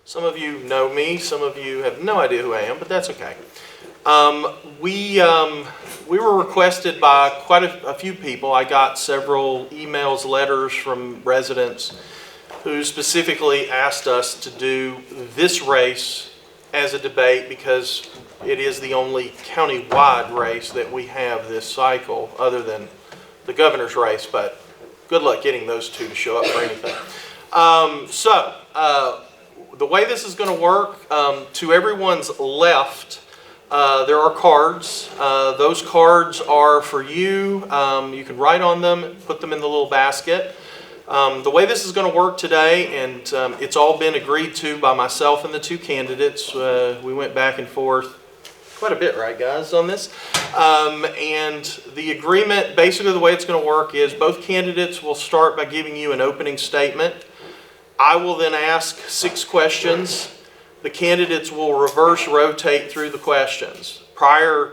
Some of you know me, some of you have no idea who I am, but that's okay. We were requested by quite a few people. I got several emails, letters from residents who specifically asked us to do this race as a debate because it is the only county-wide race that we have this cycle, other than the governor's race, but good luck getting those two to show up for anything. The way this is going to work, to everyone's left, there are cards. Those cards are for you. You can write on them, put them in the little basket. The way this is going to work today, and it's all been agreed to by myself and the two candidates. We went back and forth quite a bit, right, guys, on this? And the agreement, basically the way it's going to work is both candidates will start by giving you an opening statement. I will then ask 6 questions. The candidates will reverse rotate through the questions.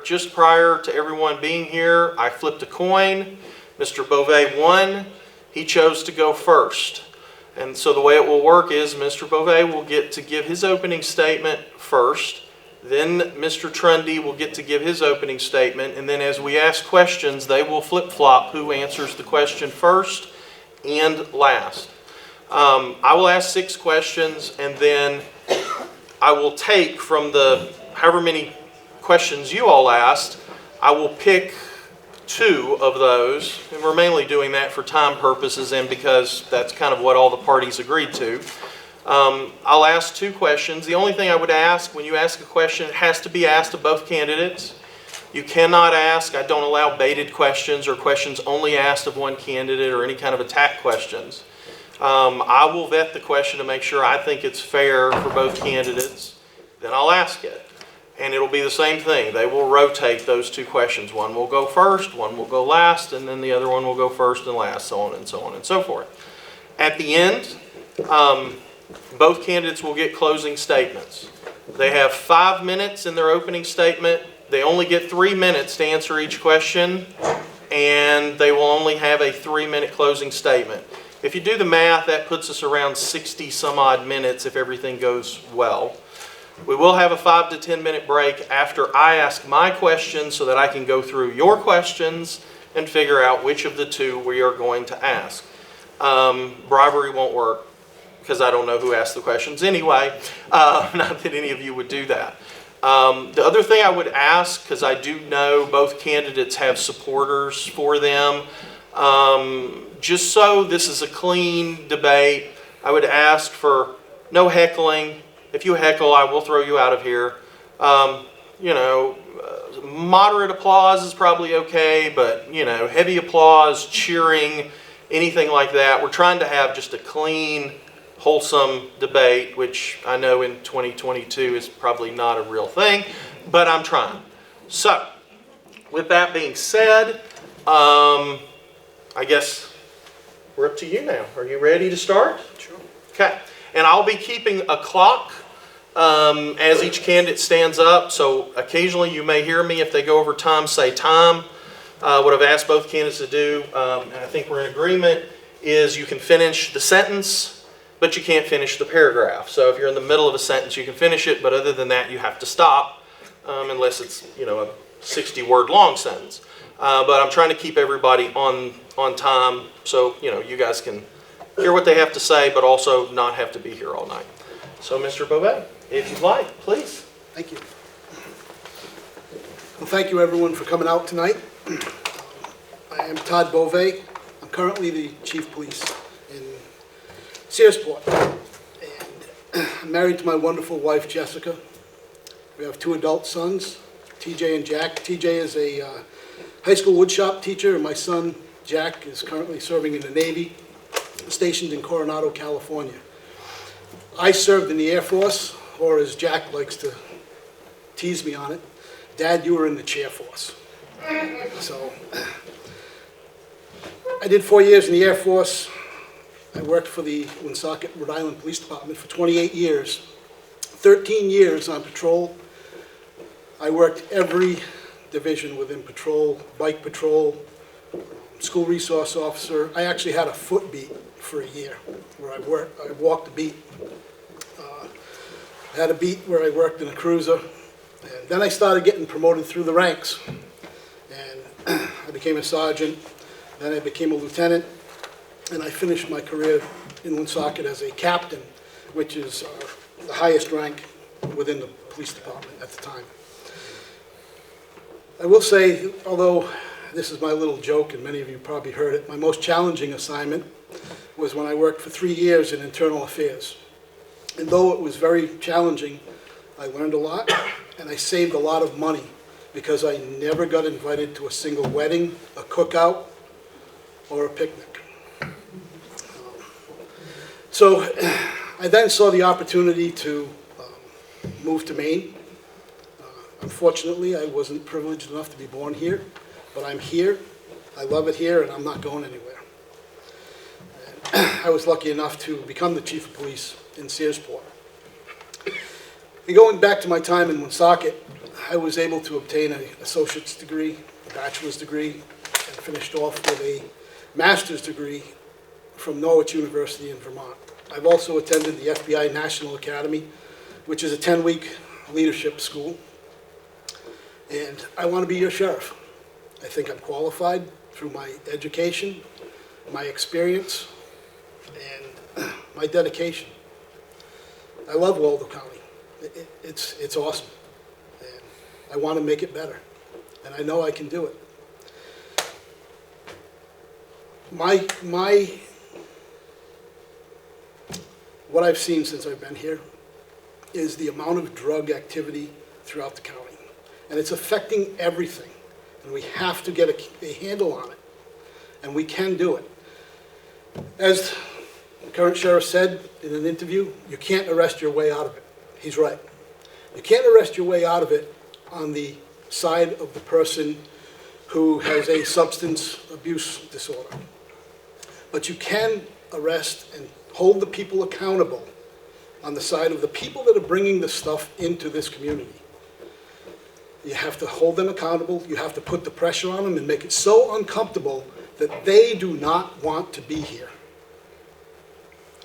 Just prior to everyone being here, I flipped a coin. Mr. Beauvais won. He chose to go first. And so the way it will work is Mr. Beauvais will get to give his opening statement first. Then Mr. Trundy will get to give his opening statement. And then as we ask questions, they will flip-flop who answers the question first and last. I will ask 6 questions, and then I will take from the however many questions you all asked, I will pick 2 of those, and we're mainly doing that for time purposes and because that's kind of what all the parties agreed to. I'll ask 2 questions. The only thing I would ask when you ask a question, it has to be asked of both candidates. You cannot ask, I don't allow baited questions or questions only asked of one candidate or any kind of attack questions. I will vet the question to make sure I think it's fair for both candidates. Then I'll ask it. And it'll be the same thing. They will rotate those 2 questions. One will go first, one will go last, and then the other one will go first and last, so on and so on and so forth. At the end, both candidates will get closing statements. They have 5 minutes in their opening statement. They only get 3 minutes to answer each question, and they will only have a 3-minute closing statement. If you do the math, that puts us around 60 some odd minutes if everything goes well. We will have a 5 to 10 minute break after I ask my questions so that I can go through your questions and figure out which of the 2 we are going to ask. Bribery won't work because I don't know who asked the questions anyway. Not that any of you would do that. The other thing I would ask, because I do know both candidates have supporters for them, just so this is a clean debate, I would ask for no heckling. If you heckle, I will throw you out of here. Moderate applause is probably okay, but, heavy applause, cheering, anything like that. We're trying to have just a clean, wholesome debate, which I know in 2022 is probably not a real thing, but I'm trying. So, with that being said, I guess we're up to you now. Are you ready to start? Sure. Okay. And I'll be keeping a clock as each candidate stands up. So occasionally you may hear me if they go over time, say time. What I've asked both candidates to do, and I think we're in agreement, is you can finish the sentence, but you can't finish the paragraph. So if you're in the middle of a sentence, you can finish it, but other than that, you have to stop unless it's a 60-word long sentence. But I'm trying to keep everybody on time so you guys can hear what they have to say, but also not have to be here all night. So, Mr. Beauvais, if you'd like, please. Thank you. Well, thank you everyone for coming out tonight. I am Todd Beauvais. I'm currently the chief of police in Searsmont. And I'm married to my wonderful wife, Jessica. We have 2 adult sons, TJ and Jack. TJ is a high school woodshop teacher, and my son, Jack, is currently serving in the Navy, stationed in Coronado, California. I served in the Air Force, or as Jack likes to tease me on it, Dad, you were in the chair force. So, I did 4 years in the Air Force. I worked for the Woonsocket, Rhode Island Police Department for 28 years. 13 years on patrol. I worked every division within patrol, bike patrol, school resource officer. I actually had a foot beat for a year where I walked the beat. I had a beat where I worked in a cruiser, and then I started getting promoted through the ranks. And I became a sergeant, then I became a lieutenant, and I finished my career in Woonsocket as a captain, which is the highest rank within the police department at the time. I will say, although this is my little joke, and many of you probably heard it, my most challenging assignment was when I worked for 3 years in internal affairs. And though it was very challenging, I learned a lot, and I saved a lot of money because I never got invited to a single wedding, a cookout, or a picnic. So I then saw the opportunity to move to Maine. Unfortunately, I wasn't privileged enough to be born here, but I'm here. I love it here, and I'm not going anywhere. I was lucky enough to become the chief of police in Searsmont. And going back to my time in Woonsocket, I was able to obtain an associate's degree, a bachelor's degree, and finished off with a master's degree from Norwich University in Vermont. I've also attended the FBI National Academy, which is a 10-week leadership school. And I want to be your sheriff. I think I'm qualified through my education, my experience, and my dedication. I love Waldo County. It's awesome. And I want to make it better. And I know I can do it. What I've seen since I've been here is the amount of drug activity throughout the county. And it's affecting everything. And we have to get a handle on it. And we can do it. As the current sheriff said in an interview, you can't arrest your way out of it. He's right. You can't arrest your way out of it on the side of the person who has a substance abuse disorder. But you can arrest and hold the people accountable on the side of the people that are bringing the stuff into this community. You have to hold them accountable. You have to put the pressure on them and make it so uncomfortable that they do not want to be here.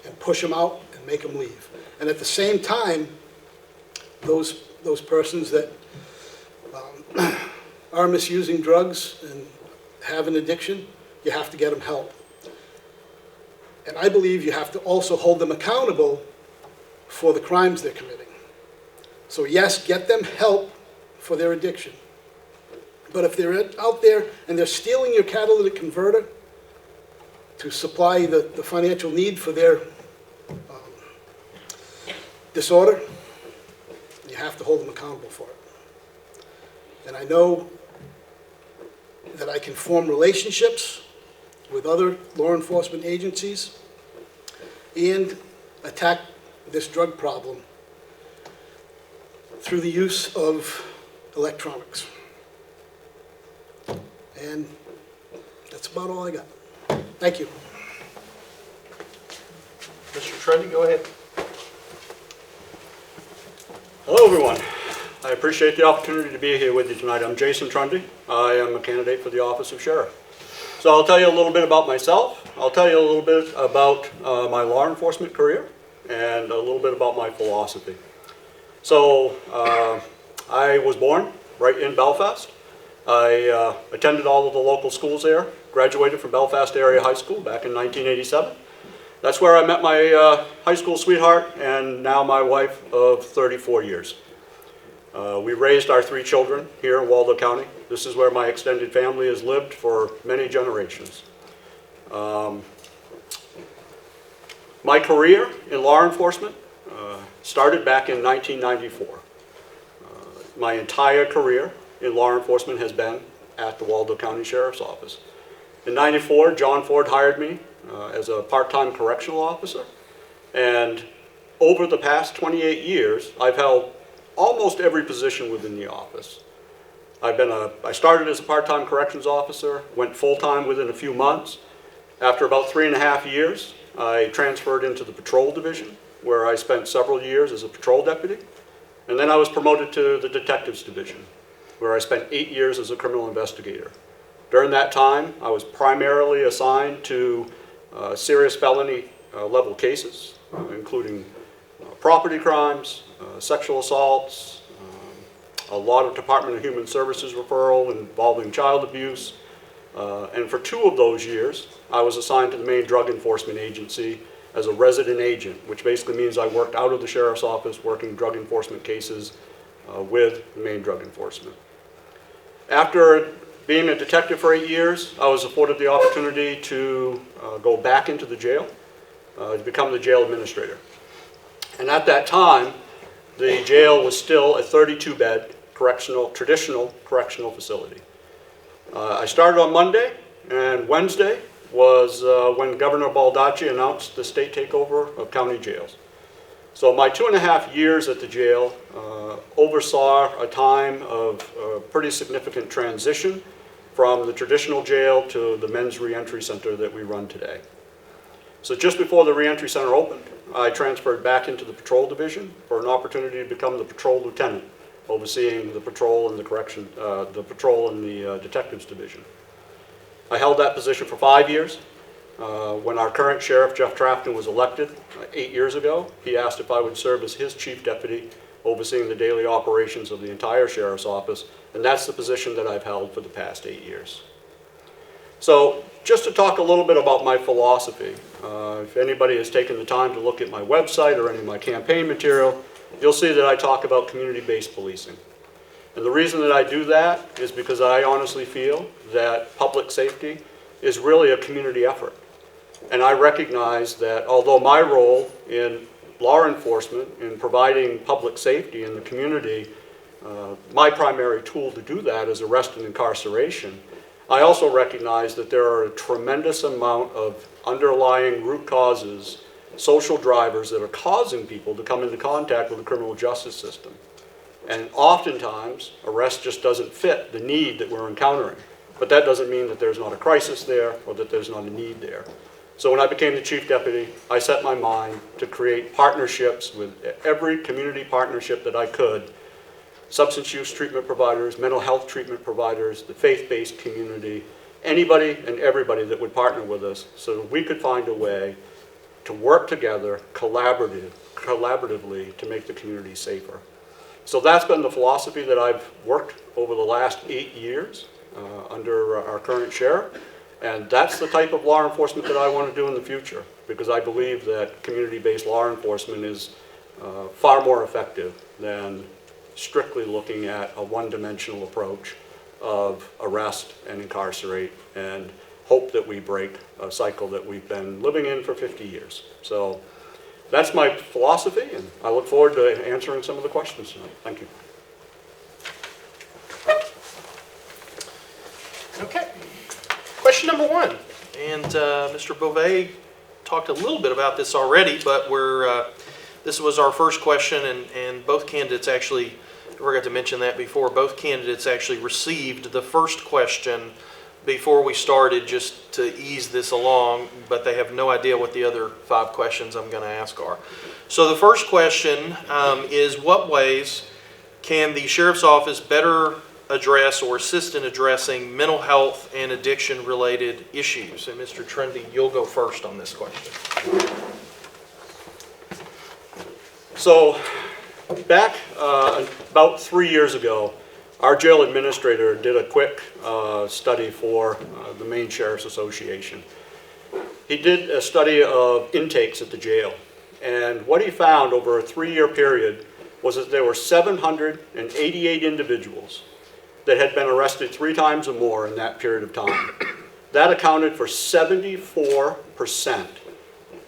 And push them out and make them leave. And at the same time, those persons that are misusing drugs and have an addiction, you have to get them help. And I believe you have to also hold them accountable for the crimes they're committing. So yes, get them help for their addiction. But if they're out there and they're stealing your catalytic converter to supply the financial need for their disorder, you have to hold them accountable for it. And I know that I can form relationships with other law enforcement agencies and attack this drug problem through the use of electronics. And that's about all I got. Thank you. Mr. Trundy, go ahead. Hello, everyone. I appreciate the opportunity to be here with you tonight. I'm Jason Trundy. I am a candidate for the office of sheriff. So I'll tell you a little bit about myself. I'll tell you a little bit about my law enforcement career and a little bit about my philosophy. So I was born right in Belfast. I attended all of the local schools there, graduated from Belfast Area High School back in 1987. That's where I met my high school sweetheart and now my wife of 34 years. We raised our 3 children here in Waldo County. This is where my extended family has lived for many generations. My career in law enforcement started back in 1994. My entire career in law enforcement has been at the Waldo County Sheriff's Office. In '94, John Ford hired me as a part-time correctional officer, and over the past 28 years, I've held almost every position within the office. I started as a part-time corrections officer, went full-time within a few months. After about 3.5 years, I transferred into the patrol division, where I spent several years as a patrol deputy. And then I was promoted to the detectives division, where I spent 8 years as a criminal investigator. During that time, I was primarily assigned to serious felony level cases, including property crimes, sexual assaults, a lot of Department of Human Services referral involving child abuse. And for 2 of those years, I was assigned to the Maine Drug Enforcement Agency as a resident agent, which basically means I worked out of the sheriff's office working drug enforcement cases with the Maine Drug Enforcement. After being a detective for 8 years, I was afforded the opportunity to go back into the jail, to become the jail administrator. And at that time, the jail was still a 32-bed traditional correctional facility. I started on Monday, and Wednesday was when Governor Baldacci announced the state takeover of county jails. So my 2.5 years at the jail oversaw a time of pretty significant transition from the traditional jail to the men's reentry center that we run today. So just before the reentry center opened, I transferred back into the patrol division for an opportunity to become the patrol lieutenant, overseeing the patrol and the patrol and the detectives division. I held that position for 5 years. When our current sheriff, Jeff Trafton, was elected 8 years ago, he asked if I would serve as his chief deputy, overseeing the daily operations of the entire sheriff's office, and that's the position that I've held for the past 8 years. So just to talk a little bit about my philosophy, if anybody has taken the time to look at my website or any of my campaign material, you'll see that I talk about community-based policing. And the reason that I do that is because I honestly feel that public safety is really a community effort. And I recognize that although my role in law enforcement, in providing public safety in the community, my primary tool to do that is arrest and incarceration, I also recognize that there are a tremendous amount of underlying root causes, social drivers that are causing people to come into contact with the criminal justice system. And oftentimes, arrest just doesn't fit the need that we're encountering. But that doesn't mean that there's not a crisis there or that there's not a need there. So when I became the chief deputy, I set my mind to create partnerships with every community partnership that I could, substance use treatment providers, mental health treatment providers, the faith-based community, anybody and everybody that would partner with us so that we could find a way to work together collaboratively to make the community safer. So that's been the philosophy that I've worked over the last 8 years under our current sheriff. And that's the type of law enforcement that I want to do in the future, because I believe that community-based law enforcement is far more effective than strictly looking at a one-dimensional approach of arrest and incarcerate and hope that we break a cycle that we've been living in for 50 years. So that's my philosophy, and I look forward to answering some of the questions tonight. Thank you. Okay. Question number 1. And Mr. Beauvais talked a little bit about this already, but this was our first question, and both candidates actually, I forgot to mention that before, both candidates actually received the first question before we started just to ease this along, but they have no idea what the other 5 questions I'm going to ask are. So the first question is, what ways can the Sheriff's Office better address or assist in addressing mental health and addiction-related issues? And Mr. Trundy, you'll go first on this question. So back about 3 years ago, our jail administrator did a quick study for the Maine Sheriff's Association. He did a study of intakes at the jail, and what he found over a 3-year period was that there were 788 individuals that had been arrested 3 times or more in that period of time. That accounted for 74%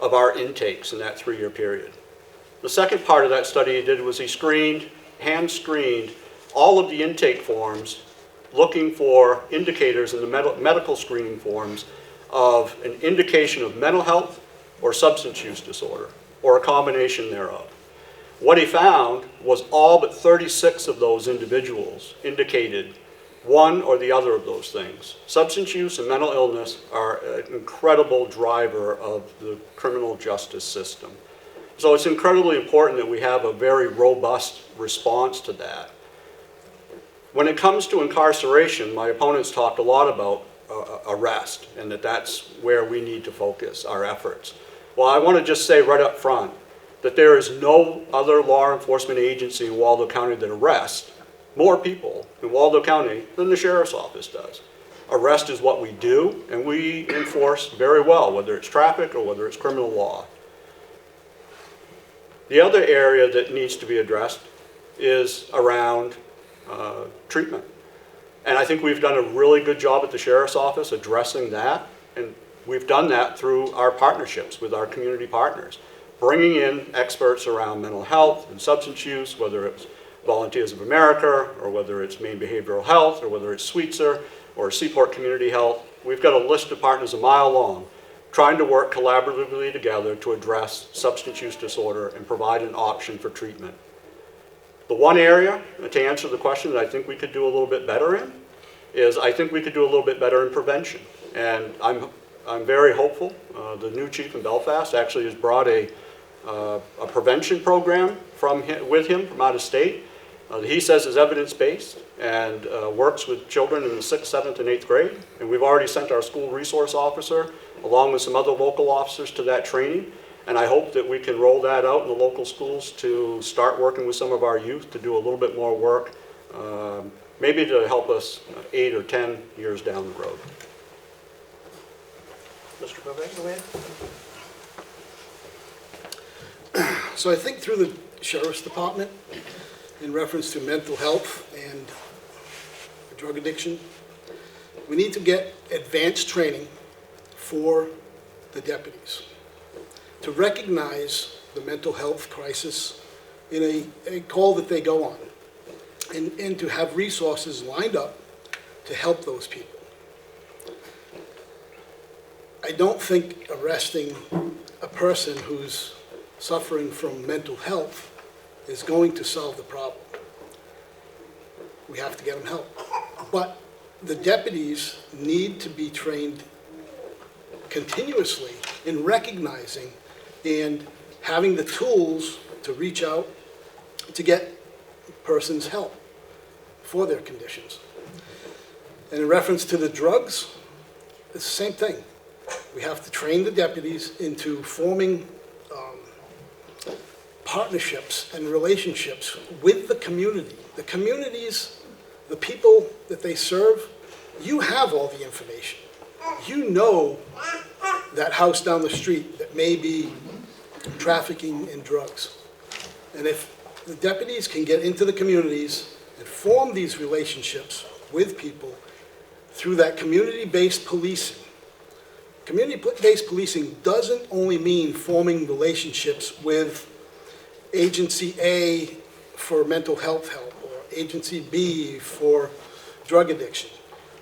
of our intakes in that 3-year period. The second part of that study he did was he hand-screened all of the intake forms looking for indicators in the medical screening forms of an indication of mental health or substance use disorder, or a combination thereof. What he found was all but 36 of those individuals indicated one or the other of those things. Substance use and mental illness are an incredible driver of the criminal justice system. So it's incredibly important that we have a very robust response to that. When it comes to incarceration, my opponents talked a lot about arrest, and that's where we need to focus our efforts. Well, I want to just say right up front that there is no other law enforcement agency in Waldo County that arrests more people in Waldo County than the Sheriff's Office does. Arrest is what we do, and we enforce very well, whether it's traffic or whether it's criminal law. The other area that needs to be addressed is around treatment. And I think we've done a really good job at the Sheriff's Office addressing that, and we've done that through our partnerships with our community partners, bringing in experts around mental health and substance use, whether it's Volunteers of America, or whether it's Maine Behavioral Health, or whether it's Sweetser, or Seaport Community Health. We've got a list of partners a mile long, trying to work collaboratively together to address substance use disorder and provide an option for treatment. The one area, to answer the question, that I think we could do a little bit better in, is I think we could do a little bit better in prevention. And I'm very hopeful. The new chief in Belfast actually has brought a prevention program with him from out of state. He says is evidence-based and works with children in the 6th, 7th, and 8th grade. And we've already sent our school resource officer along with some other local officers to that training. And I hope that we can roll that out in the local schools to start working with some of our youth to do a little bit more work, maybe to help us 8 or 10 years down the road. Mr. Beauvais, go ahead. So I think through the Sheriff's Department, in reference to mental health and drug addiction, we need to get advanced training for the deputies to recognize the mental health crisis in a call that they go on, and to have resources lined up to help those people. I don't think arresting a person who's suffering from mental health is going to solve the problem. We have to get them help. But the deputies need to be trained continuously in recognizing and having the tools to reach out to get persons help for their conditions. And in reference to the drugs, it's the same thing. We have to train the deputies into forming partnerships and relationships with the community. The communities, the people that they serve, you have all the information. You know that house down the street that may be trafficking in drugs. And if the deputies can get into the communities and form these relationships with people through that community-based policing. Community-based policing doesn't only mean forming relationships with Agency A for mental health help or Agency B for drug addiction.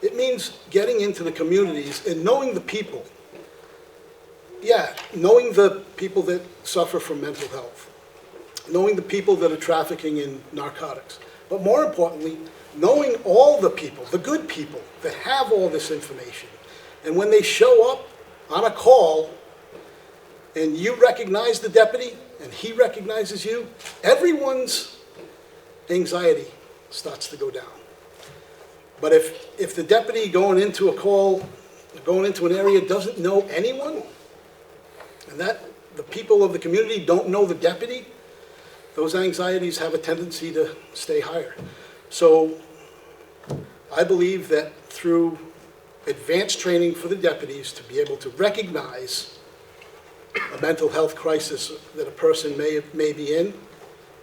It means getting into the communities and knowing the people. Yeah, knowing the people that suffer from mental health, knowing the people that are trafficking in narcotics, but more importantly, knowing all the people, the good people that have all this information. And when they show up on a call and you recognize the deputy and he recognizes you, everyone's anxiety starts to go down. But if the deputy going into a call, going into an area doesn't know anyone, and that the people of the community don't know the deputy, those anxieties have a tendency to stay higher. So I believe that through advanced training for the deputies to be able to recognize a mental health crisis that a person may be in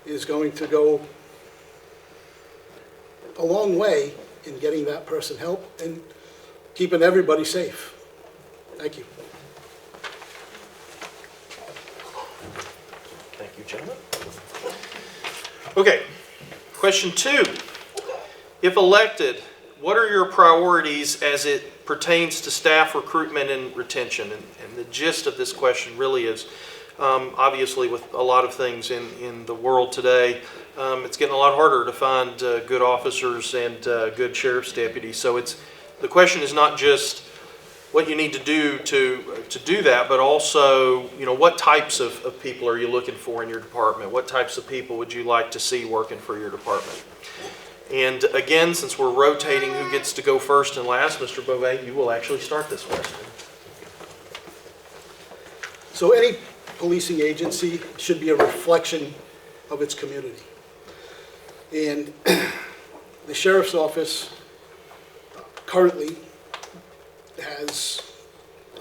is going to go a long way in getting that person help and keeping everybody safe. Thank you. Thank you, gentlemen. Okay, question 2. If elected, what are your priorities as it pertains to staff recruitment and retention? And the gist of this question really is, obviously with a lot of things in the world today, it's getting a lot harder to find good officers and good sheriff's deputies. So the question is not just what you need to do to do that, but also, what types of people are you looking for in your department? What types of people would you like to see working for your department? And again, since we're rotating who gets to go first and last, Mr. Beauvais, you will actually start this question. So any policing agency should be a reflection of its community. And the sheriff's office currently has,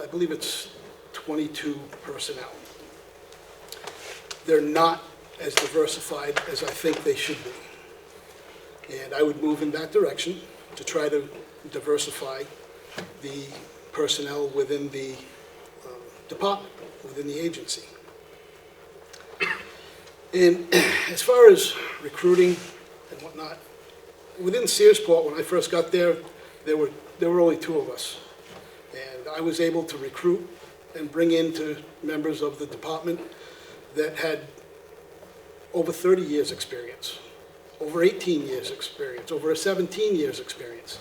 I believe it's 22 personnel. They're not as diversified as I think they should be. And I would move in that direction to try to diversify the personnel within the department, within the agency. And as far as recruiting and whatnot, within Searsport, when I first got there, there were only 2 of us. And I was able to recruit and bring into members of the department that had over 30 years experience, over 18 years experience, over 17 years experience.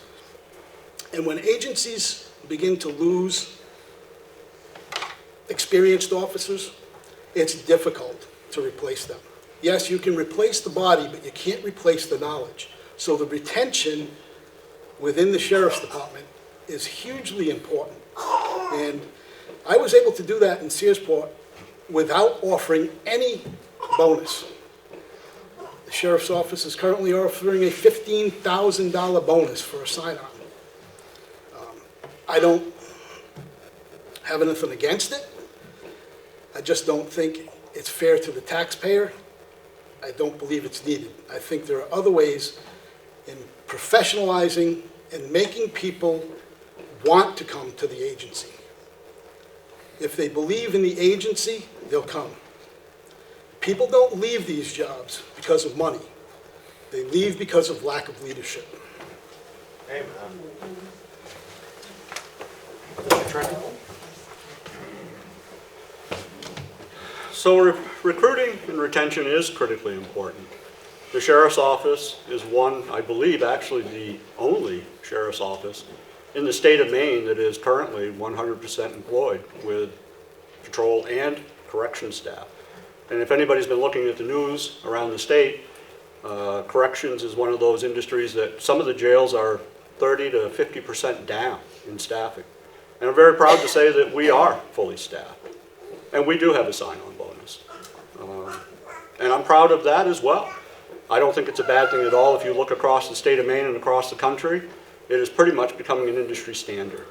And when agencies begin to lose experienced officers, it's difficult to replace them. Yes, you can replace the body, but you can't replace the knowledge. So the retention within the sheriff's department is hugely important. And I was able to do that in Searsport without offering any bonus. The sheriff's office is currently offering a $15,000 bonus for a sign-on. I don't have anything against it. I just don't think it's fair to the taxpayer. I don't believe it's needed. I think there are other ways in professionalizing and making people want to come to the agency. If they believe in the agency, they'll come. People don't leave these jobs because of money. They leave because of lack of leadership. Amen. Trundy? So recruiting and retention is critically important. The sheriff's office is one, I believe, actually the only sheriff's office in the state of Maine that is currently 100% employed with patrol and correction staff. And if anybody's been looking at the news around the state, corrections is one of those industries that some of the jails are 30 to 50% down in staffing. And I'm very proud to say that we are fully staffed. And we do have a sign-on bonus. And I'm proud of that as well. I don't think it's a bad thing at all. If you look across the state of Maine and across the country, it is pretty much becoming an industry standard.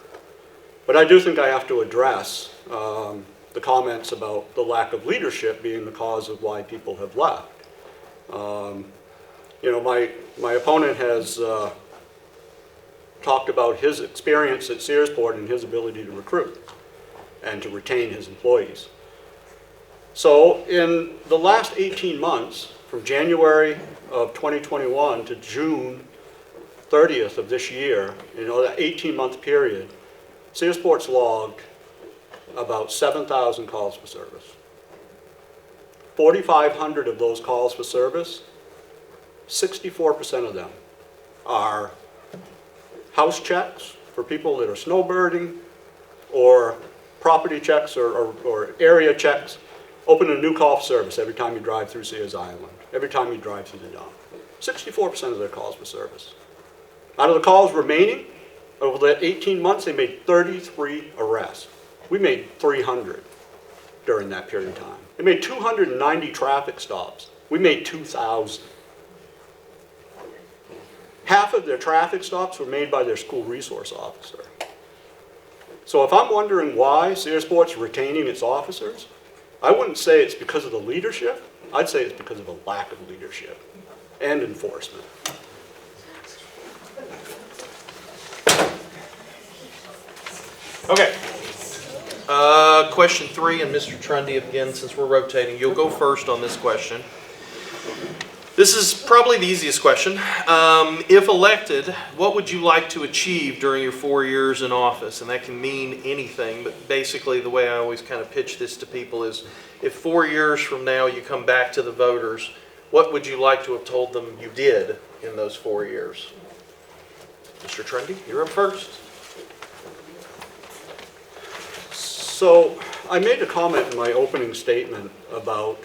But I do think I have to address the comments about the lack of leadership being the cause of why people have left. You know, my opponent has talked about his experience at Searsport and his ability to recruit and to retain his employees. So in the last 18 months, from January of 2021 to June 30th of this year, you know, that 18-month period, Searsport's logged about 7,000 calls for service. 4,500 of those calls for service, 64% of them are house checks for people that are snowbirding, or property checks or area checks. Open a new call for service every time you drive through Sears Island, every time you drive through the dump. 64% of their calls for service. Out of the calls remaining, over that 18 months, they made 33 arrests. We made 300 during that period of time. They made 290 traffic stops. We made 2,000. Half of their traffic stops were made by their school resource officer. So if I'm wondering why Searsport's retaining its officers, I wouldn't say it's because of the leadership. I'd say it's because of a lack of leadership and enforcement. Okay. Question 3, and Mr. Trundy, again, since we're rotating, you'll go first on this question. This is probably the easiest question. If elected, what would you like to achieve during your 4 years in office? And that can mean anything, but basically the way I always kind of pitch this to people is, if 4 years from now you come back to the voters, what would you like to have told them you did in those 4 years? Mr. Trundy, you're up first. So I made a comment in my opening statement about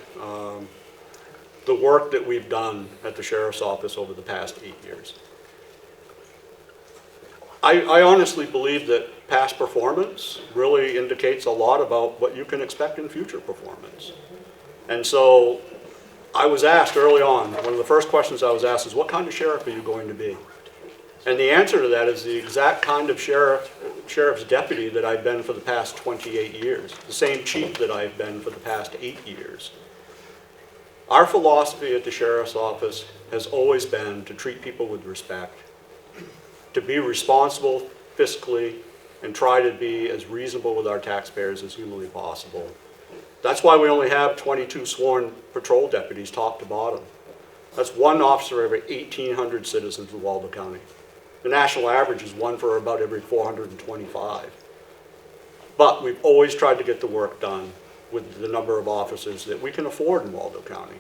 the work that we've done at the Sheriff's Office over the past 8 years. I honestly believe that past performance really indicates a lot about what you can expect in future performance. And so I was asked early on, one of the first questions I was asked is, what kind of sheriff are you going to be? And the answer to that is the exact kind of sheriff's deputy that I've been for the past 28 years, the same chief that I've been for the past 8 years. Our philosophy at the sheriff's office has always been to treat people with respect, to be responsible fiscally, and try to be as reasonable with our taxpayers as humanly possible. That's why we only have 22 sworn patrol deputies top to bottom. That's one officer every 1,800 citizens of Waldo County. The national average is one for about every 425. But we've always tried to get the work done with the number of officers that we can afford in Waldo County.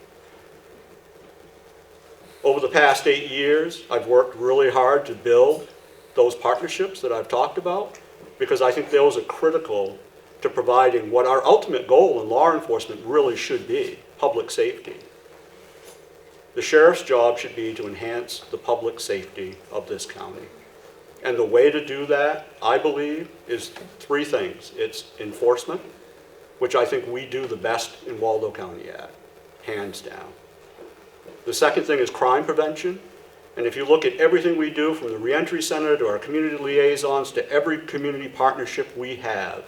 Over the past 8 years, I've worked really hard to build those partnerships that I've talked about, because I think those are critical to providing what our ultimate goal in law enforcement really should be, public safety. The sheriff's job should be to enhance the public safety of this county. And the way to do that, I believe, is 3 things. It's enforcement, which I think we do the best in Waldo County at, hands down. The second thing is crime prevention. And if you look at everything we do, from the reentry center to our community liaisons to every community partnership we have,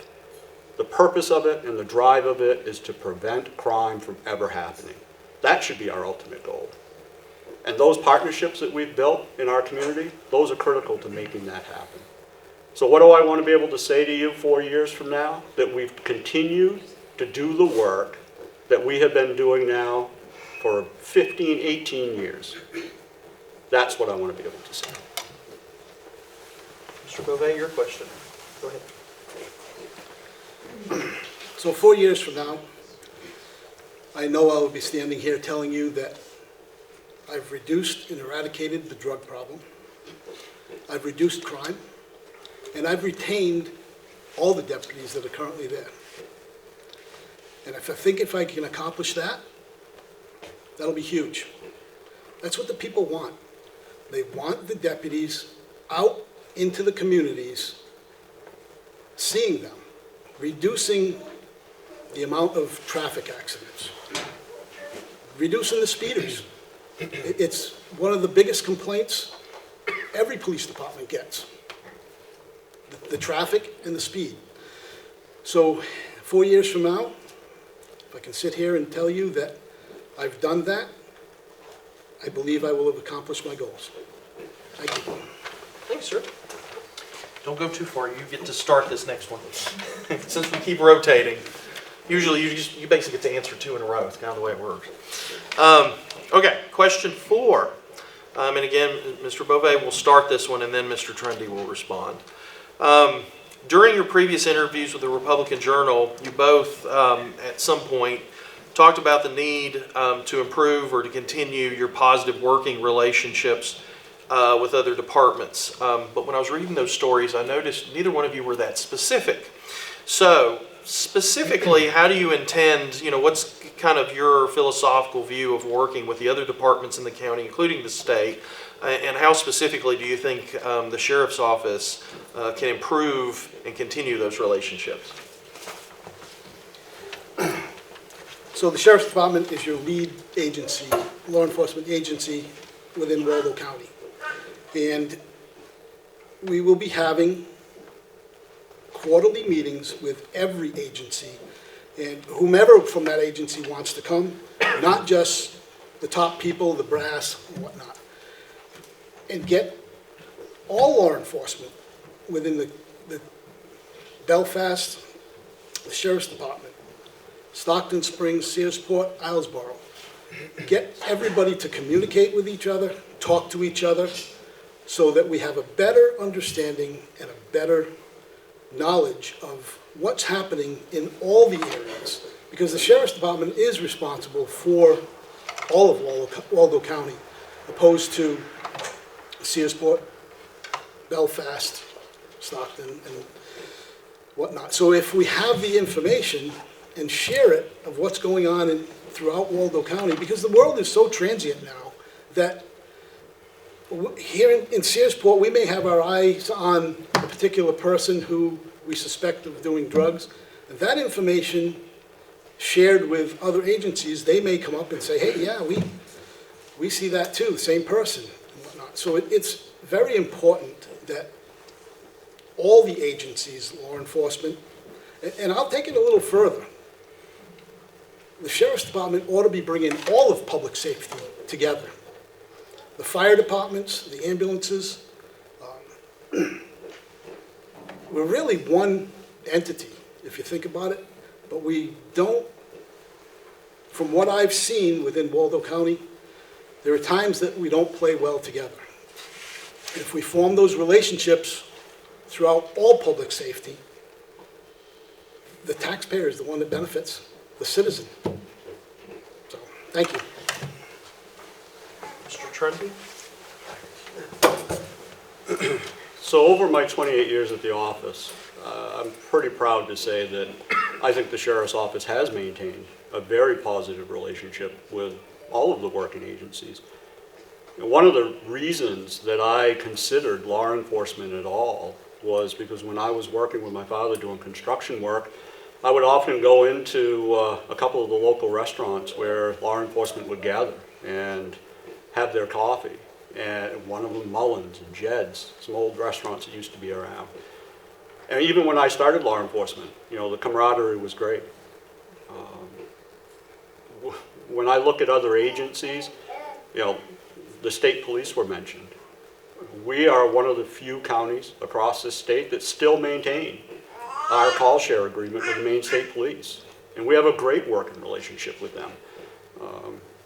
the purpose of it and the drive of it is to prevent crime from ever happening. That should be our ultimate goal. And those partnerships that we've built in our community, those are critical to making that happen. So what do I want to be able to say to you 4 years from now? That we've continued to do the work that we have been doing now for 15, 18 years. That's what I want to be able to say. Mr. Beauvais, your question. Go ahead. So 4 years from now, I know I will be standing here telling you that I've reduced and eradicated the drug problem, I've reduced crime, and I've retained all the deputies that are currently there. And if I can accomplish that, that'll be huge. That's what the people want. They want the deputies out into the communities, seeing them, reducing the amount of traffic accidents, reducing the speeders. It's one of the biggest complaints every police department gets, the traffic and the speed. So 4 years from now, if I can sit here and tell you that I've done that, I believe I will have accomplished my goals. Thank you. Thanks, sir. Don't go too far. You get to start this next one. Since we keep rotating, usually you basically get to answer 2 in a row. It's kind of the way it works. Okay, question 4. And again, Mr. Beauvais will start this one, and then Mr. Trundy will respond. During your previous interviews with the Republican Journal, you both, at some point, talked about the need to improve or to continue your positive working relationships with other departments. But when I was reading those stories, I noticed neither one of you were that specific. So, specifically, how do you intend, what's kind of your philosophical view of working with the other departments in the county, including the state, and how specifically do you think the sheriff's office can improve and continue those relationships? So the Sheriff's Department is your lead agency, law enforcement agency within Waldo County. And we will be having quarterly meetings with every agency and whomever from that agency wants to come, not just the top people, the brass, and whatnot, and get all law enforcement within the Belfast, the Sheriff's Department, Stockton Springs, Searsmont, Islesboro. Get everybody to communicate with each other, talk to each other, so that we have a better understanding and a better knowledge of what's happening in all the areas. Because the Sheriff's Department is responsible for all of Waldo County, opposed to Searsmont, Belfast, Stockton, and whatnot. So if we have the information and share it of what's going on throughout Waldo County, because the world is so transient now that Here in Searsport, we may have our eyes on a particular person who we suspect of doing drugs. And that information shared with other agencies, they may come up and say, hey, yeah, we see that too, the same person and whatnot. So it's very important that all the agencies, law enforcement, and I'll take it a little further. The Sheriff's Department ought to be bringing all of public safety together. The fire departments, the ambulances, we're really one entity, if you think about it, but we don't, from what I've seen within Waldo County, there are times that we don't play well together. And if we form those relationships throughout all public safety, the taxpayer is the one that benefits, the citizen. So, thank you. Mr. Trundy? So over my 28 years at the office, I'm pretty proud to say that I think the Sheriff's Office has maintained a very positive relationship with all of the working agencies. And one of the reasons that I considered law enforcement at all was because when I was working with my father doing construction work, I would often go into a couple of the local restaurants where law enforcement would gather and have their coffee. And one of them, Mullins and Jed's, some old restaurants that used to be around. And even when I started law enforcement, you know, the camaraderie was great. When I look at other agencies, you know, the state police were mentioned. We are one of the few counties across this state that still maintain our call share agreement with the Maine State Police. And we have a great working relationship with them.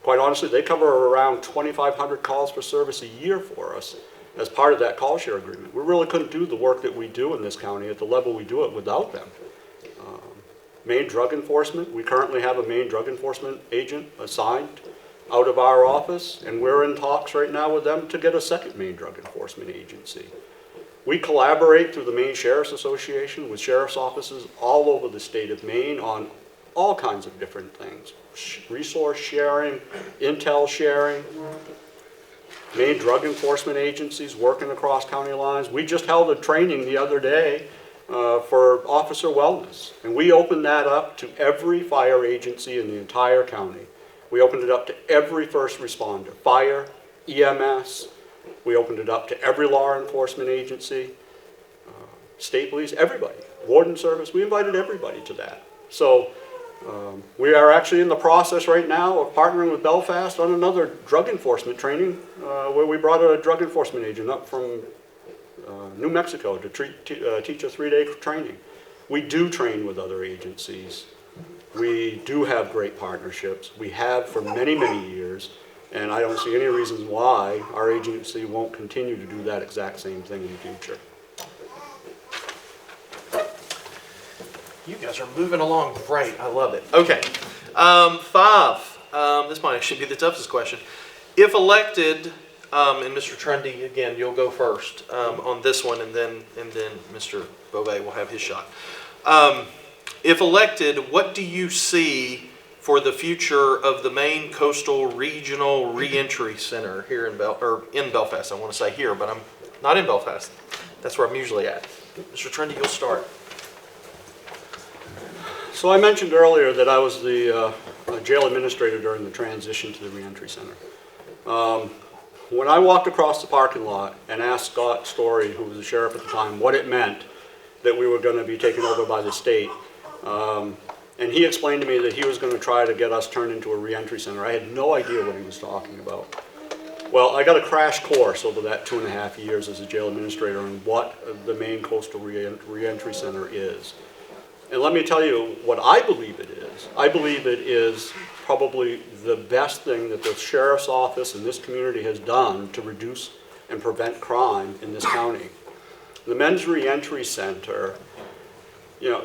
Quite honestly, they cover around 2,500 calls for service a year for us as part of that call share agreement. We really couldn't do the work that we do in this county at the level we do it without them. Maine Drug Enforcement, we currently have a Maine Drug Enforcement agent assigned out of our office, and we're in talks right now with them to get a second Maine Drug Enforcement agency. We collaborate through the Maine Sheriff's Association with sheriff's offices all over the state of Maine on all kinds of different things. Resource sharing, intel sharing, Maine Drug Enforcement agencies working across county lines. We just held a training the other day for officer wellness, and we opened that up to every fire agency in the entire county. We opened it up to every first responder, fire, EMS. We opened it up to every law enforcement agency, state police, everybody, warden service. We invited everybody to that. So we are actually in the process right now of partnering with Belfast on another drug enforcement training where we brought a drug enforcement agent up from New Mexico to teach a 3-day training. We do train with other agencies. We do have great partnerships. We have for many, many years, and I don't see any reasons why our agency won't continue to do that exact same thing in the future. You guys are moving along great. I love it. Okay. 5. This might actually be the toughest question. If elected, and Mr. Trundy, again, you'll go first on this one, and then Mr. Beauvais will have his shot. If elected, what do you see for the future of the Maine Coastal Regional Reentry Center here in Belfast? I want to say here, but I'm not in Belfast. That's where I'm usually at. Mr. Trundy, you'll start. So I mentioned earlier that I was the jail administrator during the transition to the reentry center. When I walked across the parking lot and asked Scott Story, who was the sheriff at the time, what it meant that we were going to be taken over by the state, and he explained to me that he was going to try to get us turned into a reentry center, I had no idea what he was talking about. Well, I got a crash course over that 2.5 years as a jail administrator on what the Maine Coastal Reentry Center is. And let me tell you what I believe it is. I believe it is probably the best thing that the sheriff's office in this community has done to reduce and prevent crime in this county. The Men's Reentry Center, you know,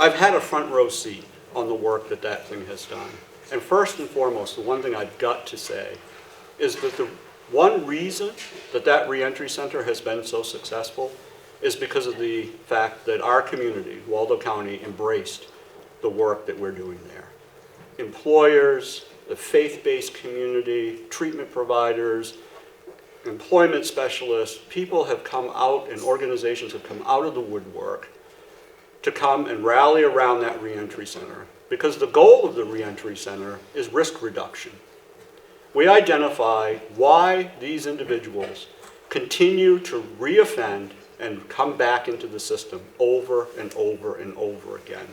I've had a front row seat on the work that that thing has done. And first and foremost, the one thing I've got to say is that the one reason that that reentry center has been so successful is because of the fact that our community, Waldo County, embraced the work that we're doing there. Employers, the faith-based community, treatment providers, employment specialists, people have come out and organizations have come out of the woodwork to come and rally around that reentry center. Because the goal of the reentry center is risk reduction. We identify why these individuals continue to reoffend and come back into the system over and over and over again.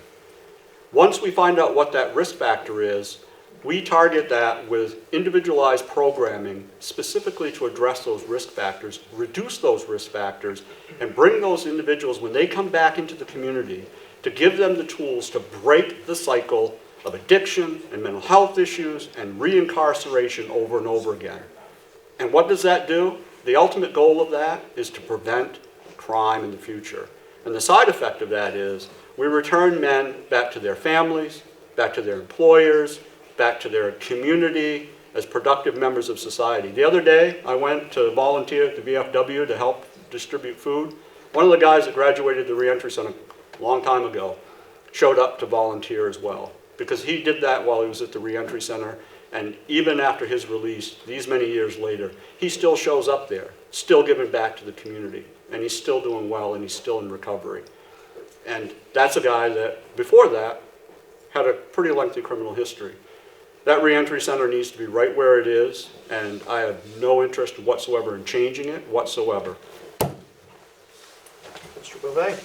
Once we find out what that risk factor is, we target that with individualized programming specifically to address those risk factors, reduce those risk factors, and bring those individuals, when they come back into the community, to give them the tools to break the cycle of addiction and mental health issues and reincarceration over and over again. And what does that do? The ultimate goal of that is to prevent crime in the future. And the side effect of that is we return men back to their families, back to their employers, back to their community as productive members of society. The other day, I went to volunteer at the VFW to help distribute food. One of the guys that graduated the reentry center a long time ago showed up to volunteer as well, because he did that while he was at the reentry center, and even after his release, these many years later, he still shows up there, still giving back to the community, and he's still doing well, and he's still in recovery. And that's a guy that, before that, had a pretty lengthy criminal history. That reentry center needs to be right where it is, and I have no interest whatsoever in changing it whatsoever. Mr. Beauvais?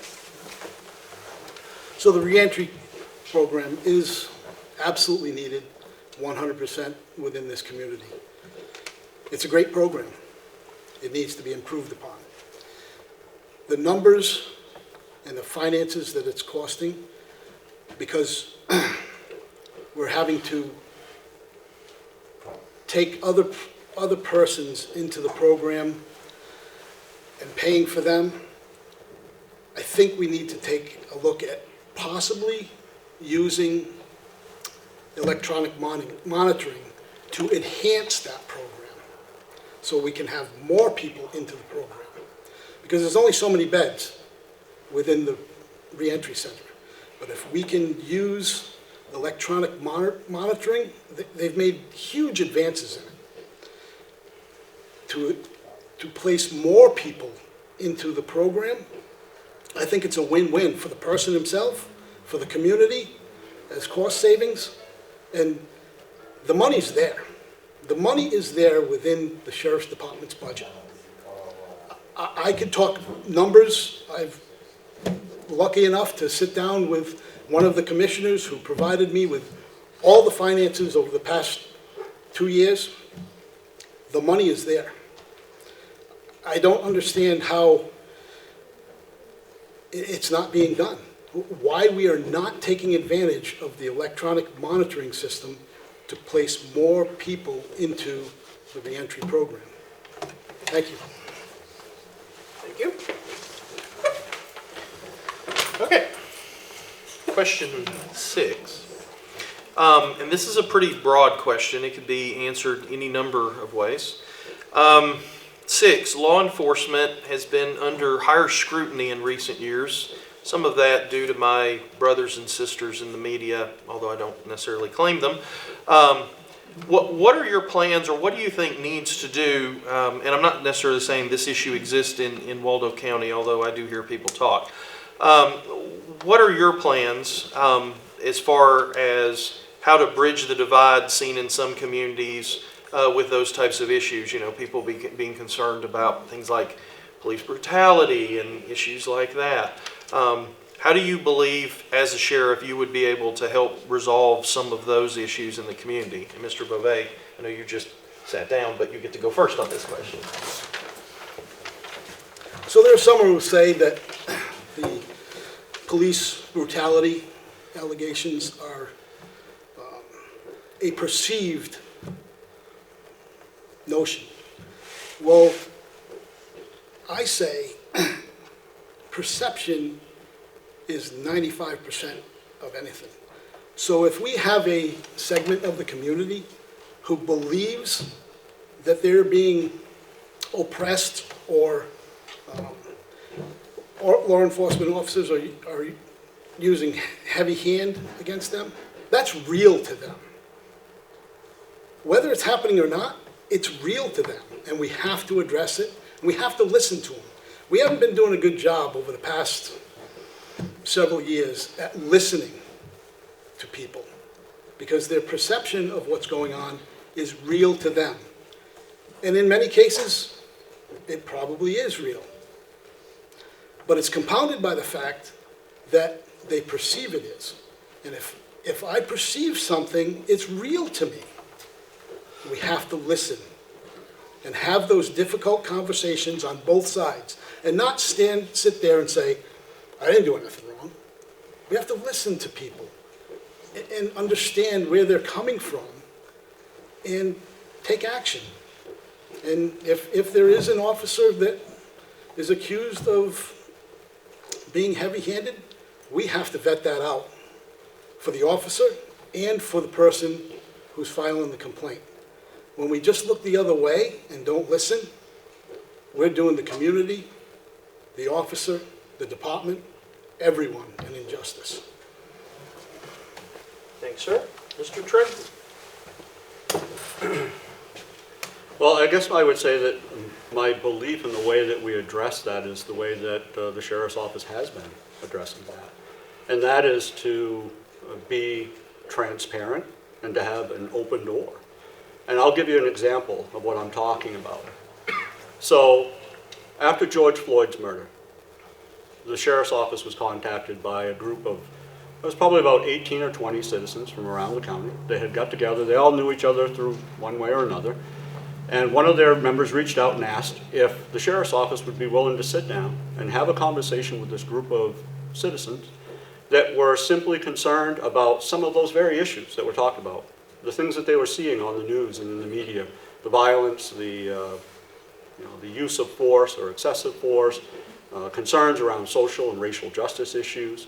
So the reentry program is absolutely needed 100% within this community. It's a great program. It needs to be improved upon. The numbers and the finances that it's costing, because we're having to take other persons into the program and paying for them, I think we need to take a look at possibly using electronic monitoring to enhance that program so we can have more people into the program. Because there's only so many beds within the reentry center. But if we can use electronic monitoring, they've made huge advances in it. To place more people into the program, I think it's a win-win for the person himself, for the community, as cost savings, and the money's there. The money is there within the Sheriff's Department's budget. I could talk numbers. I've lucky enough to sit down with one of the commissioners who provided me with all the finances over the past 2 years. The money is there. I don't understand how it's not being done. Why we are not taking advantage of the electronic monitoring system to place more people into the reentry program. Thank you. Thank you. Okay. Question 6. And this is a pretty broad question. It could be answered any number of ways. 6, law enforcement has been under higher scrutiny in recent years. Some of that due to my brothers and sisters in the media, although I don't necessarily claim them. What are your plans, or what do you think needs to do, and I'm not necessarily saying this issue exists in Waldo County, although I do hear people talk. What are your plans as far as how to bridge the divide seen in some communities with those types of issues? You know, people being concerned about things like police brutality and issues like that. How do you believe, as a sheriff, you would be able to help resolve some of those issues in the community? And Mr. Beauvais, I know you just sat down, but you get to go first on this question. So there are some who say that the police brutality allegations are a perceived notion. Well, I say perception is 95% of anything. So if we have a segment of the community who believes that they're being oppressed or law enforcement officers are using heavy hand against them, that's real to them. whether it's happening or not, it's real to them, and we have to address it, and we have to listen to them. We haven't been doing a good job over the past several years at listening to people, because their perception of what's going on is real to them. And in many cases, it probably is real. But it's compounded by the fact that they perceive it is. And if I perceive something, it's real to me. We have to listen and have those difficult conversations on both sides, and not sit there and say, I didn't do anything wrong. We have to listen to people and understand where they're coming from and take action. And if there is an officer that is accused of being heavy-handed, we have to vet that out for the officer and for the person who's filing the complaint. When we just look the other way and don't listen, we're doing the community, the officer, the department, everyone an injustice. Thanks, sir. Mr. Trundy? Well, I guess I would say that my belief in the way that we address that is the way that the Sheriff's Office has been addressing that. And that is to be transparent and to have an open door. And I'll give you an example of what I'm talking about. So, after George Floyd's murder, the Sheriff's Office was contacted by a group of, it was probably about 18 or 20 citizens from around the county. They had got together, they all knew each other through one way or another. And one of their members reached out and asked if the Sheriff's Office would be willing to sit down and have a conversation with this group of citizens that were simply concerned about some of those very issues that were talked about. The things that they were seeing on the news and in the media, the violence, the use of force or excessive force, concerns around social and racial justice issues.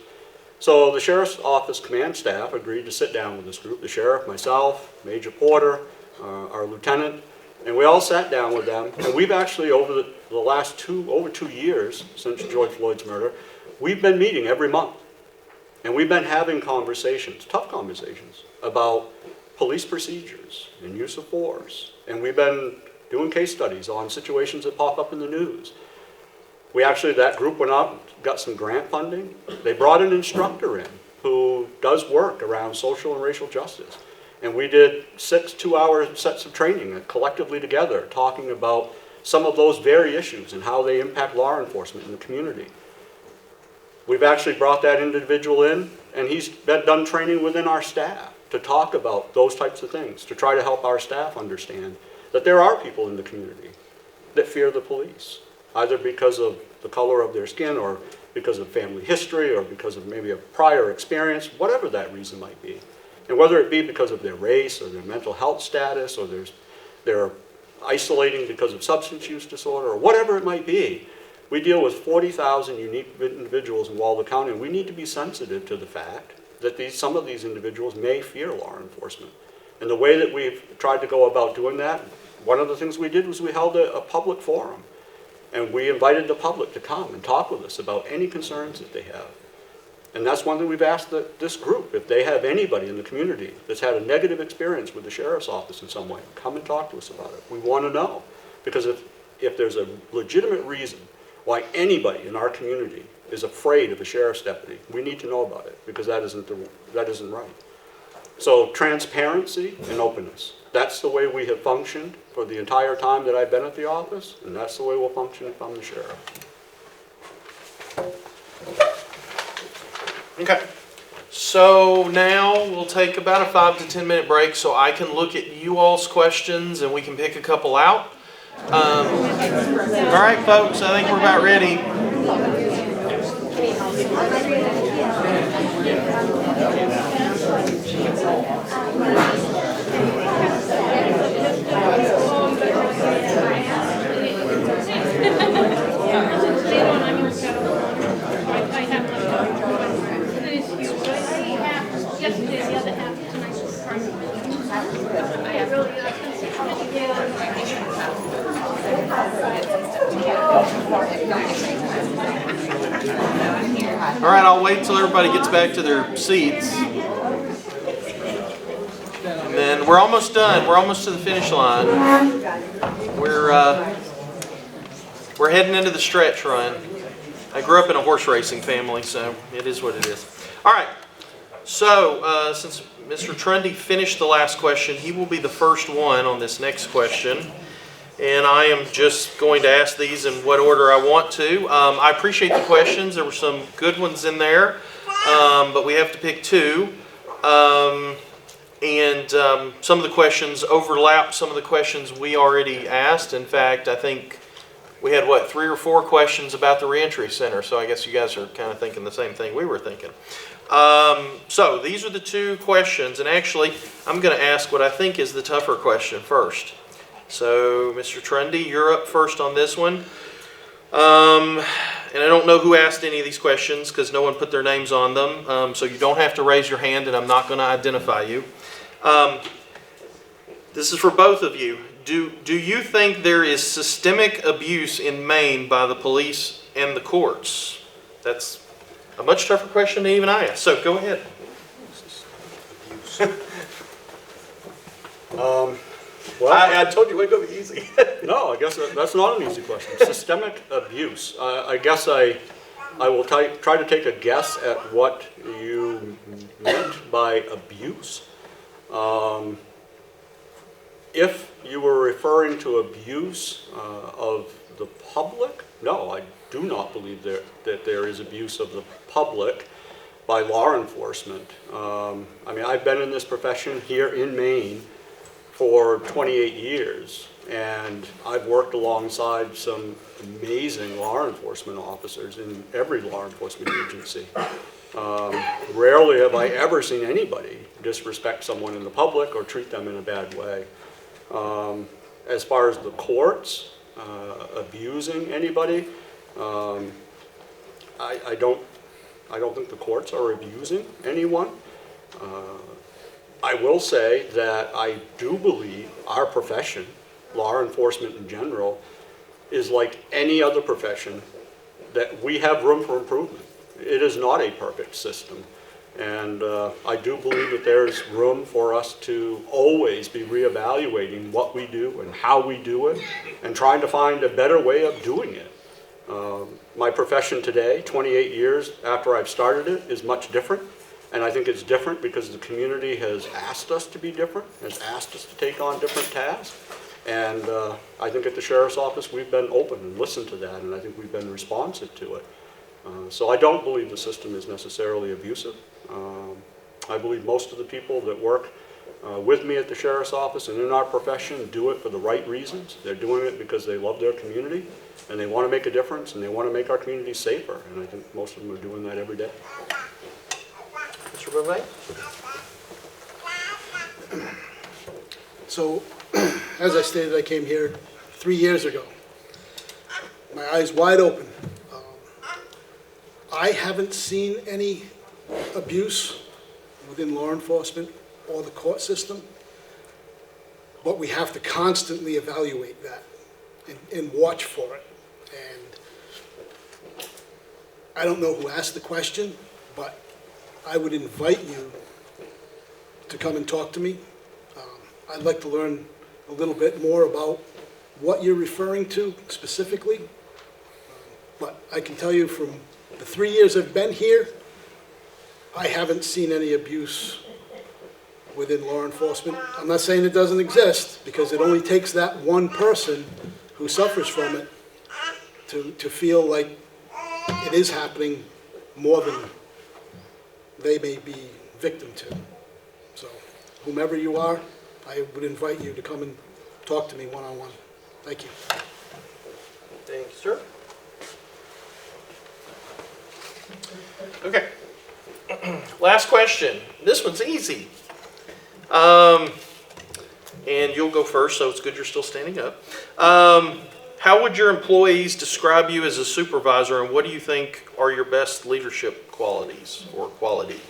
So the Sheriff's Office command staff agreed to sit down with this group, the sheriff, myself, Major Porter, our lieutenant, and we all sat down with them. And we've actually, over the last over 2 years since George Floyd's murder, we've been meeting every month. And we've been having conversations, tough conversations, about police procedures and use of force. And we've been doing case studies on situations that pop up in the news. We actually, that group went out and got some grant funding. They brought an instructor in who does work around social and racial justice. And we did 6 two-hour sets of training collectively together, talking about some of those very issues and how they impact law enforcement in the community. We've actually brought that individual in, and he's done training within our staff to talk about those types of things, to try to help our staff understand that there are people in the community that fear the police, either because of the color of their skin or because of family history or because of maybe a prior experience, whatever that reason might be. And whether it be because of their race or their mental health status or they're isolating because of substance use disorder or whatever it might be, we deal with 40,000 unique individuals in Waldo County, and we need to be sensitive to the fact that some of these individuals may fear law enforcement. And the way that we've tried to go about doing that, one of the things we did was we held a public forum. And we invited the public to come and talk with us about any concerns that they have. And that's one thing we've asked this group, if they have anybody in the community that's had a negative experience with the Sheriff's Office in some way, come and talk to us about it. We want to know. Because if there's a legitimate reason why anybody in our community is afraid of a sheriff's deputy, we need to know about it, because that isn't right. So transparency and openness. That's the way we have functioned for the entire time that I've been at the office, and that's the way we'll function if I'm the sheriff. Okay. So now we'll take about a 5 to 10 minute break so I can look at you all's questions and we can pick a couple out. All right, folks, I think we're about ready. All right, I'll wait till everybody gets back to their seats. And then And we're almost done. We're almost to the finish line. We're heading into the stretch run. I grew up in a horse racing family, so it is what it is. All right. So since Mr. Trundy finished the last question, he will be the first one on this next question. And I am just going to ask these in what order I want to. I appreciate the questions. There were some good ones in there, but we have to pick two. Some of the questions overlap some of the questions we already asked. In fact, I think we had, 3 or 4 questions about the reentry center. So I guess you guys are kind of thinking the same thing we were thinking. So these are the 2 questions. And actually, I'm going to ask what I think is the tougher question first. So, Mr. Trundy, you're up first on this one. And I don't know who asked any of these questions because no one put their names on them. So you don't have to raise your hand and I'm not going to identify you. This is for both of you. Do you think there is systemic abuse in Maine by the police and the courts? That's a much tougher question than even I asked. So go ahead. Well, I told you it would be easy. no, I guess that's not an easy question. Systemic abuse. I guess I will try to take a guess at what you meant by abuse. If you were referring to abuse of the public, no, I do not believe that there is abuse of the public by law enforcement. I mean, I've been in this profession here in Maine for 28 years, and I've worked alongside some amazing law enforcement officers in every law enforcement agency. Rarely have I ever seen anybody disrespect someone in the public or treat them in a bad way. As far as the courts abusing anybody, I don't think the courts are abusing anyone. I will say that I do believe our profession, law enforcement in general, is like any other profession, that we have room for improvement. It is not a perfect system. And I do believe that there's room for us to always be reevaluating what we do and how we do it and trying to find a better way of doing it. My profession today, 28 years after I've started it, is much different. And I think it's different because the community has asked us to be different, has asked us to take on different tasks. And I think at the Sheriff's Office we've been open and listened to that, and I think we've been responsive to it. So I don't believe the system is necessarily abusive. I believe most of the people that work with me at the Sheriff's Office and in our profession do it for the right reasons. They're doing it because they love their community and they want to make a difference and they want to make our community safer. And I think most of them are doing that every day. Mr. Beauvais? So, as I stated, I came here 3 years ago. My eyes wide open. I haven't seen any abuse within law enforcement or the court system, but we have to constantly evaluate that and watch for it. And I don't know who asked the question, but I would invite you to come and talk to me. I'd like to learn a little bit more about what you're referring to specifically. But I can tell you from the 3 years I've been here, I haven't seen any abuse within law enforcement. I'm not saying it doesn't exist, because it only takes that one person who suffers from it to feel like it is happening more than they may be victim to. So, whomever you are, I would invite you to come and talk to me one-on-one. Thank you. Thank you, sir. Okay. Last question. This one's easy. And you'll go first, so it's good you're still standing up. How would your employees describe you as a supervisor, and what do you think are your best leadership qualities or quality?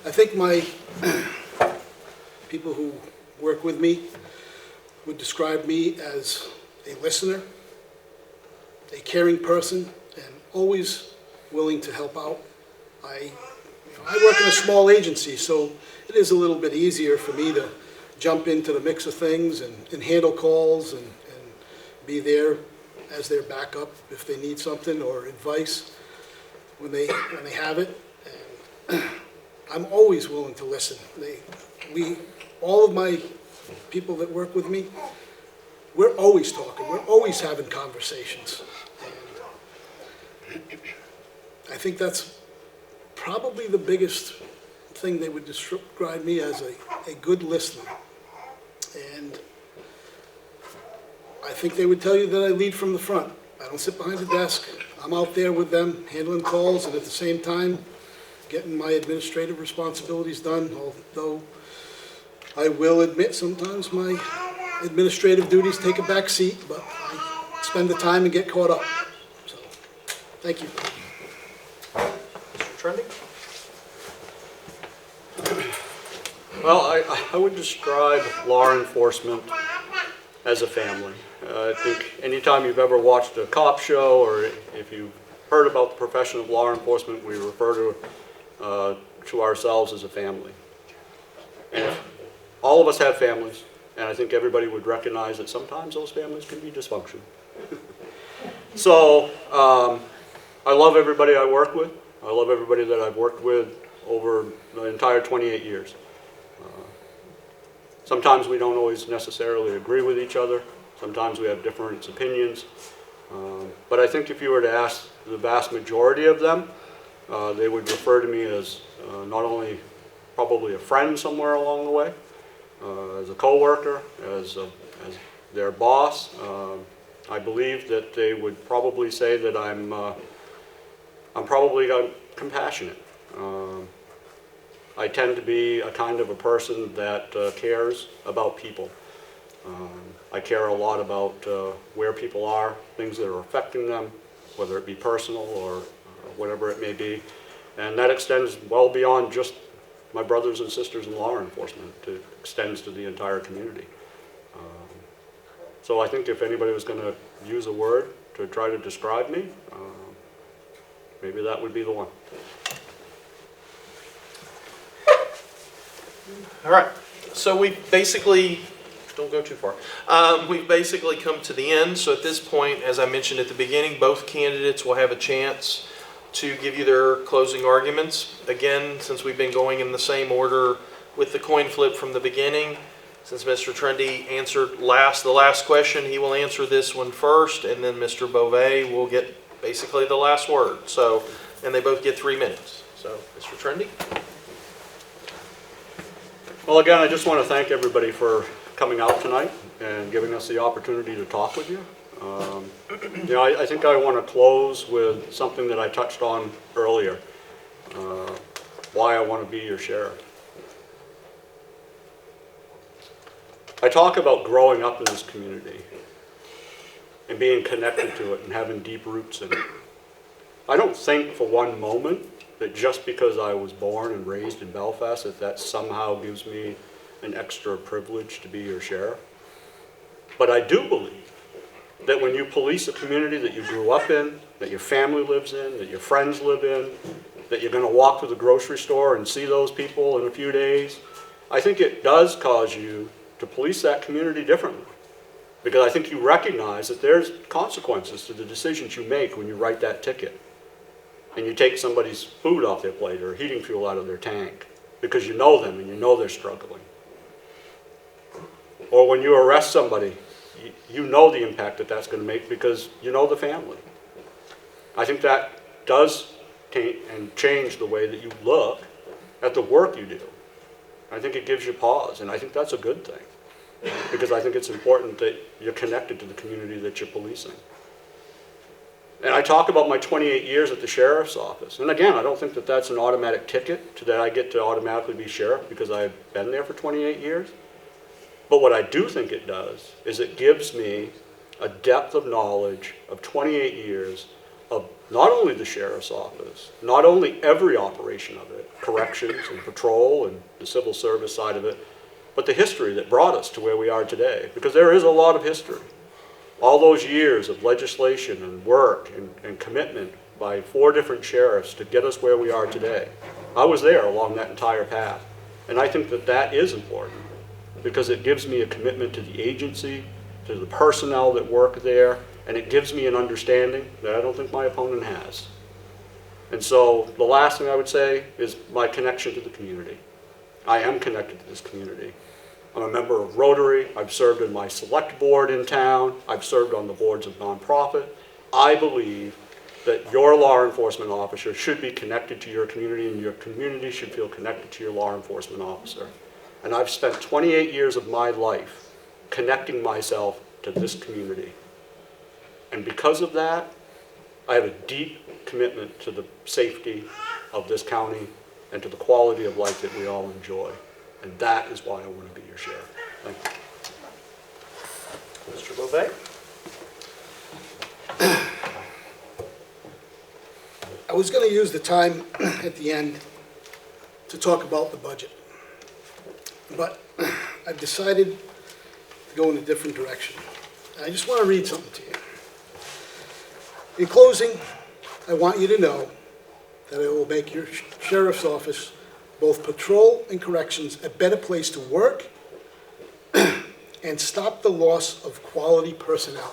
I think my people who work with me would describe me as a listener, a caring person, and always willing to help out. I I work in a small agency, so it is a little bit easier for me to jump into the mix of things and handle calls and be there as their backup if they need something or advice when they have it. And I'm always willing to listen. All of my people that work with me, we're always talking. We're always having conversations. And I think that's probably the biggest thing they would describe me as, a good listener. And I think they would tell you that I lead from the front. I don't sit behind the desk. I'm out there with them, handling calls, and at the same time, getting my administrative responsibilities done, although I will admit sometimes my administrative duties take a back seat, but I spend the time and get caught up. So, thank you. Mr. Trundy? Well, I would describe law enforcement as a family. I think anytime you've ever watched a cop show or if you've heard about the profession of law enforcement, we refer to ourselves as a family. And all of us have families, and I think everybody would recognize that sometimes those families can be dysfunctional. So I love everybody I work with. I love everybody that I've worked with over the entire 28 years. Sometimes we don't always necessarily agree with each other. Sometimes we have different opinions. But I think if you were to ask the vast majority of them, they would refer to me as not only probably a friend somewhere along the way, as a coworker, as their boss. I believe that they would probably say that I'm probably compassionate. I tend to be a kind of a person that cares about people. I care a lot about where people are, things that are affecting them, whether it be personal or whatever it may be. And that extends well beyond just my brothers and sisters in law enforcement. It extends to the entire community. So I think if anybody was going to use a word to try to describe me, maybe that would be the one. All right, so we basically, don't go too far. We've basically come to the end. So at this point, as I mentioned at the beginning, both candidates will have a chance to give you their closing arguments. Again, since we've been going in the same order with the coin flip from the beginning, since Mr. Trundy answered the last question, he will answer this one first, and then Mr. Beauvais will get basically the last word. So, and they both get 3 minutes. So, Mr. Trundy. Well, again, I just want to thank everybody for coming out tonight and giving us the opportunity to talk with you. I think I want to close with something that I touched on earlier, why I want to be your sheriff. I talk about growing up in this community and being connected to it and having deep roots in it. I don't think for one moment that just because I was born and raised in Belfast that somehow gives me an extra privilege to be your sheriff. But I do believe that when you police a community that you grew up in, that your family lives in, that your friends live in, that you're going to walk to the grocery store and see those people in a few days, I think it does cause you to police that community differently. Because I think you recognize that there's consequences to the decisions you make when you write that ticket and you take somebody's food off their plate or heating fuel out of their tank because you know them and you know they're struggling. Or when you arrest somebody, you know the impact that that's going to make because you know the family. I think that does taint and change the way that you look at the work you do. I think it gives you pause, and I think that's a good thing because I think it's important that you're connected to the community that you're policing. And I talk about my 28 years at the sheriff's office. And again, I don't think that that's an automatic ticket that I get to automatically be sheriff because I've been there for 28 years. But what I do think it does is it gives me a depth of knowledge of 28 years of not only the sheriff's office, not only every operation of it, corrections and patrol and the civil service side of it, but the history that brought us to where we are today. Because there is a lot of history. All those years of legislation and work and commitment by 4 different sheriffs to get us where we are today. I was there along that entire path. And I think that that is important because it gives me a commitment to the agency, to the personnel that work there, and it gives me an understanding that I don't think my opponent has. And so the last thing I would say is my connection to the community. I am connected to this community. I'm a member of Rotary. I've served in my select board in town. I've served on the boards of nonprofit. I believe that your law enforcement officer should be connected to your community and your community should feel connected to your law enforcement officer. And I've spent 28 years of my life connecting myself to this community. And because of that, I have a deep commitment to the safety of this county and to the quality of life that we all enjoy. And that is why I want to be your sheriff. Thank you. Mr. Beauvais? I was going to use the time at the end to talk about the budget, but I've decided to go in a different direction. I just want to read something to you. In closing, I want you to know that I will make your sheriff's office, both patrol and corrections, a better place to work and stop the loss of quality personnel.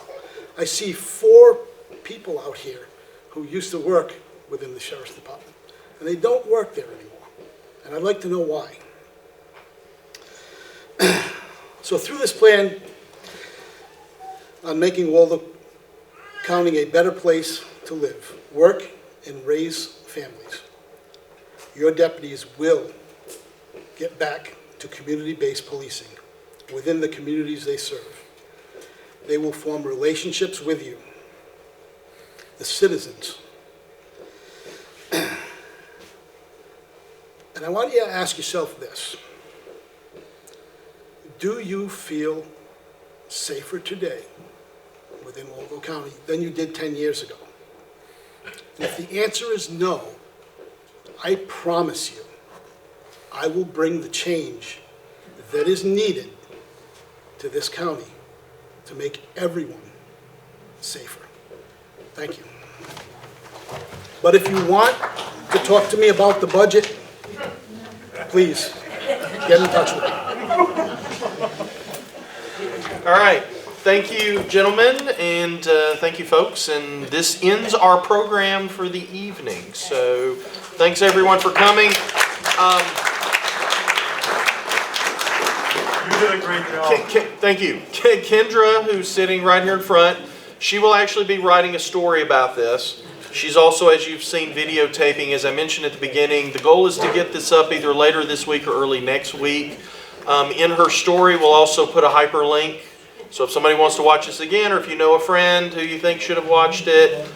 I see 4 people out here who used to work within the sheriff's department, and they don't work there anymore, and I'd like to know why. So through this plan on making Waldo County a better place to live, work, and raise families, your deputies will get back to community-based policing within the communities they serve. They will form relationships with you, the citizens. And I want you to ask yourself this. Do you feel safer today within Waldo County than you did 10 years ago? And if the answer is no, I promise you, I will bring the change that is needed to this county to make everyone safer. Thank you. But if you want to talk to me about the budget, please get in touch with me. All right. Thank you, gentlemen, and thank you, folks. And this ends our program for the evening. So thanks, everyone, for coming. You did a great job. Thank you. Kendra, who's sitting right here in front, she will actually be writing a story about this. She's also, as you've seen, videotaping. As I mentioned at the beginning, the goal is to get this up either later this week or early next week. In her story, we'll also put a hyperlink. So if somebody wants to watch this again, or if you know a friend who you think should have watched it,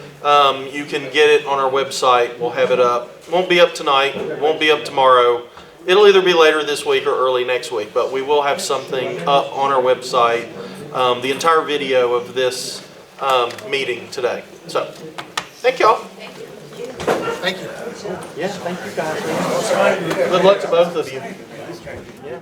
you can get it on our website. We'll have it up. It won't be up tonight. It won't be up tomorrow. It'll either be later this week or early next week, but we will have something up on our website, the entire video of this meeting today. So, thank y'all. Thank you. Yeah, thank you guys. Good luck to both of you. Yeah.